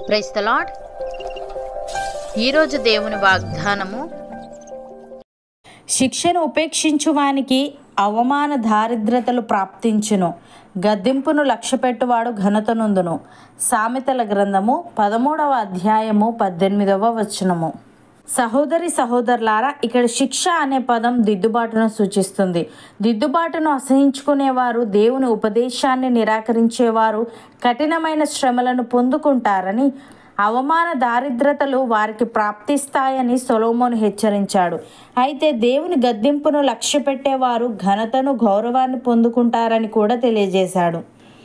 Praise the lord. ఈరోజు దేవుని వాగ్దానము, శిక్షను ఉపేక్షించువానికి అవమాన దారిద్రతలు ప్రాప్తించును, గద్దింపును లక్ష్యపెట్టువాడు ఘనత నొందును. సామెతల గ్రంథము 13వ అధ్యాయము 18వ వచనము. సహోదరి సహోదరులారా, ఇక్కడ శిక్ష అనే పదం దిద్దుబాటును సూచిస్తుంది. దిద్దుబాటును అసహించుకునేవారు, దేవుని ఉపదేశాన్ని నిరాకరించేవారు కఠినమైన శ్రమలను పొందుకుంటారని, అవమాన దారిద్రతలు వారికి ప్రాప్తిస్తాయని సొలొమోను హెచ్చరించాడు. అయితే దేవుని గద్దింపును లక్ష్యపెట్టేవారు ఘనతను, గౌరవాన్ని పొందుకుంటారని కూడా తెలియజేశాడు.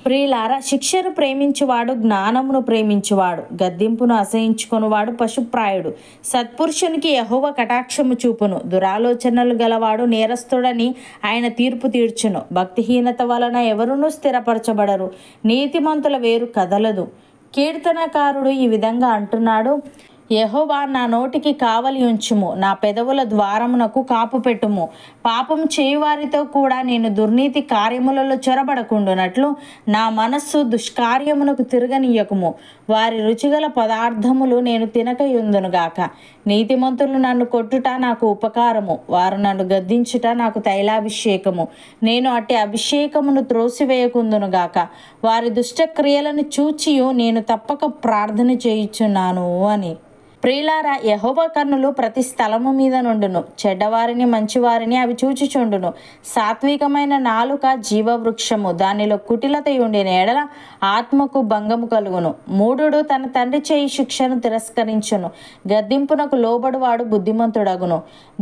ప్రియులారా, శిక్షను ప్రేమించువాడు జ్ఞానమును ప్రేమించువాడు, గద్దింపును అసహించుకునివాడు పశుప్రాయుడు. సత్పురుషునికి యెహోవా కటాక్షము చూపును, దురాలోచనలు గలవాడు నేరస్తుడని ఆయన తీర్పు తీర్చును. భక్తిహీనత వలన ఎవరునూ స్థిరపరచబడరు, నీతిమంతుల వేరు కదలదు. కీర్తనకారుడు ఈ విధంగా అంటున్నాడు: యెహోవా, నా నోటికి కావలి ఉంచుము, నా పెదవుల ద్వారమునకు కాపు పెట్టుము. పాపం చేయువారితో కూడా నేను దుర్నీతి కార్యములలో చొరబడకుండునట్లు నా మనస్సు దుష్కార్యమునకు తిరగనీయకుము. వారి రుచిగల పదార్థములు నేను తినకయుందునుగాక. నీతిమంతులు నన్ను కొట్టుట నాకు ఉపకారము, వారు నన్ను గద్దించుట నాకు తైలాభిషేకము. నేను అట్టి అభిషేకమును త్రోసివేయకుందునుగాక. వారి దుష్టక్రియలను చూచియు నేను తప్పక ప్రార్థన చేయుచున్నాను అని. ప్రియులారా, యెహోవా కన్నులు ప్రతి స్థలము మీద నుండును, చెడ్డవారిని మంచివారిని అవి చూచుచుండును. సాత్వికమైన నాలుక జీవవృక్షము, దానిలో కుటిలత ఉండిన ఎడల ఆత్మకు భంగము కలుగును. మూఢుడు తన తండ్రి చేయి శిక్షను తిరస్కరించును, గద్దింపునకు లోబడువాడు బుద్ధిమంతుడగును.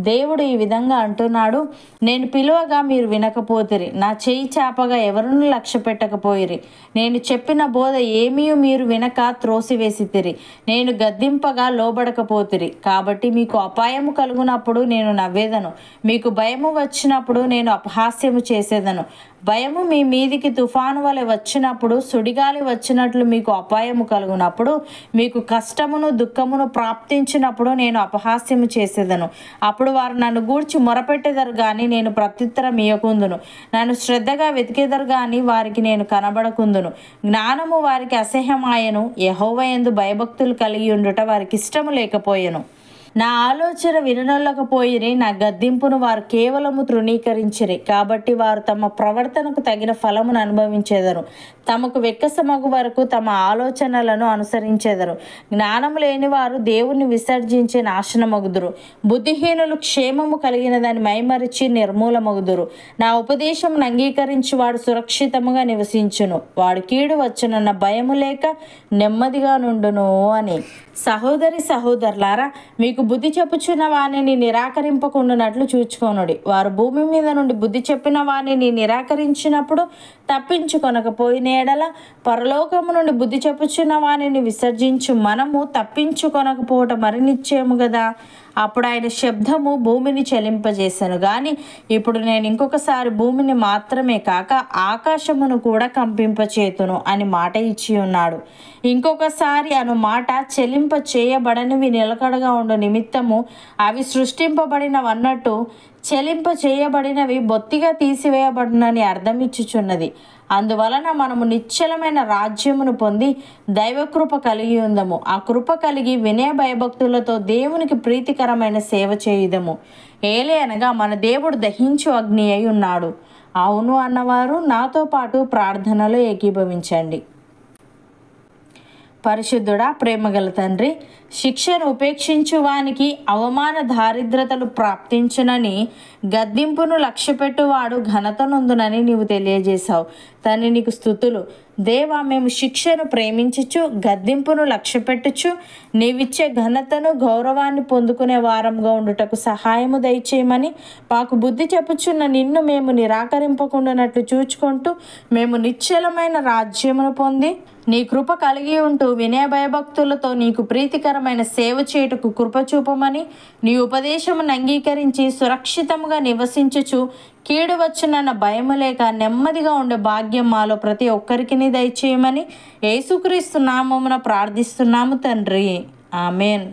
దేవుడు ఈ విధంగా అంటున్నాడు: నేను పిలువగా మీరు వినకపోతిరి, నా చేయి చాపగా ఎవరును లక్ష్య పెట్టకపోయిరి. నేను చెప్పిన బోధ ఏమీ మీరు వినక త్రోసివేసితిరి. నేను గద్దింపగా లోబడకపోతిరి. కాబట్టి మీకు అపాయము కలుగునప్పుడు నేను నవ్వేదను, మీకు భయము వచ్చినప్పుడు నేను అపహాస్యము చేసేదను. భయము మీ మీదికి తుఫాను వలె వచ్చినప్పుడు, సుడిగాలి వచ్చినట్లు మీకు అపాయము కలుగునప్పుడు, మీకు కష్టమును దుఃఖమును ప్రాప్తించినప్పుడు నేను అపహాస్యము చేసేదను. అప్పుడు వారు నన్ను గూర్చి మొరపెట్టెదరు గాని నేను ప్రత్యుత్తరం ఇయ్యకుందును. నన్ను శ్రద్ధగా వెతికెదరు గాని వారికి నేను కనబడకుందును. జ్ఞానము వారికి అసహ్యమాయను, యెహోవా యందు భయభక్తులు కలిగి ఉండుట వారికి ఇష్టము లేకపోయెను. నా ఆలోచన విననొల్లకపోయిరి, నా గద్దింపును వారు కేవలము తృణీకరించిరి. కాబట్టి వారు తమ ప్రవర్తనకు తగిన ఫలమును అనుభవించెదరు, తమకు వెక్కసమగు వరకు తమ ఆలోచనలను అనుసరించెదరు. జ్ఞానము లేని వారు దేవుని విసర్జించి నాశనమగుదురు. బుద్ధిహీనులు క్షేమము కలిగినదని మైమరిచి నిర్మూలమగుదురు. నా ఉపదేశమును అంగీకరించి వాడు సురక్షితముగా నివసించును, వాడు కీడు వచ్చునన్న భయము లేక నెమ్మదిగా నుండును అని. సహోదరి సహోదరులారా, మీకు బుద్ధి చెప్పుచున్న వానిని నిరాకరింపకుండానట్లు చూచుకొనుడి. వారు భూమి మీద నుండి బుద్ధి చెప్పిన వానిని నిరాకరించినప్పుడు తప్పించుకొనకపోయిన ఎడల, పరలోకము నుండి బుద్ధి చెప్పుచున్న వానిని విసర్జించు మనము తప్పించుకొనకపోవటం మరి నిశ్చయము కదా. అప్పుడు ఆయన శబ్దము భూమిని చలింపజేశాను గాని ఇప్పుడు నేను ఇంకొకసారి భూమిని మాత్రమే కాక ఆకాశమును కూడా కంపింపచేతును అని మాట ఇచ్చి ఉన్నాడు. ఇంకొకసారి అను మాట చెలింప చేయబడనివి నిలకడగా ఉండు నిమిత్తము అవి సృష్టింపబడినవన్నట్టు చెలింప చేయబడినవి బొత్తిగా తీసివేయబడినని అర్థమిచ్చుచున్నది. అందువలన మనము నిశ్చలమైన రాజ్యమును పొంది దైవకృప కలిగి ఉందము. ఆ కృప కలిగి వినయ భయభక్తులతో దేవునికి ప్రీతికరమైన సేవ చేయుదము. ఏలే అనగా మన దేవుడు దహించు అగ్ని అయి ఉన్నాడు. అవును అన్నవారు నాతో పాటు ప్రార్థనలో ఏకీభవించండి. పరిశుద్ధుడా, ప్రేమగల తండ్రి, శిక్షను ఉపేక్షించువానికి అవమాన దారిద్రతలు ప్రాప్తించునని, గద్దింపును లక్ష్యపెట్టువాడు ఘనత నొందునని నీవు తెలియజేశావు. తండ్రి, నీకు స్తుతులు. దేవా, మేము శిక్షను ప్రేమించుచు గద్దింపును లక్ష్యపెట్టుచు నీవిచ్చే ఘనతను గౌరవాన్ని పొందుకునే వారంగా ఉండుటకు సహాయము దయచేయమని, మాకు బుద్ధి చెప్పుచున్న నిన్ను మేము నిరాకరింపకుండానట్లు చూచుకుంటూ మేము నిశ్చలమైన రాజ్యమును పొంది నీ కృప కలిగి ఉంటూ వినయ భయభక్తులతో నీకు ప్రీతికరమైన సేవ చేయుటకు కృప చూపమని, నీ ఉపదేశమును అంగీకరించి సురక్షితముగా నివసించుచు కీడు వచ్చునన్న భయము లేక నెమ్మదిగా ఉండే భాగ్యం మాలో ప్రతి ఒక్కరికి దయచేయమని యేసుక్రీస్తు నామమున ప్రార్థిస్తున్నాము తండ్రి. ఆమెన్.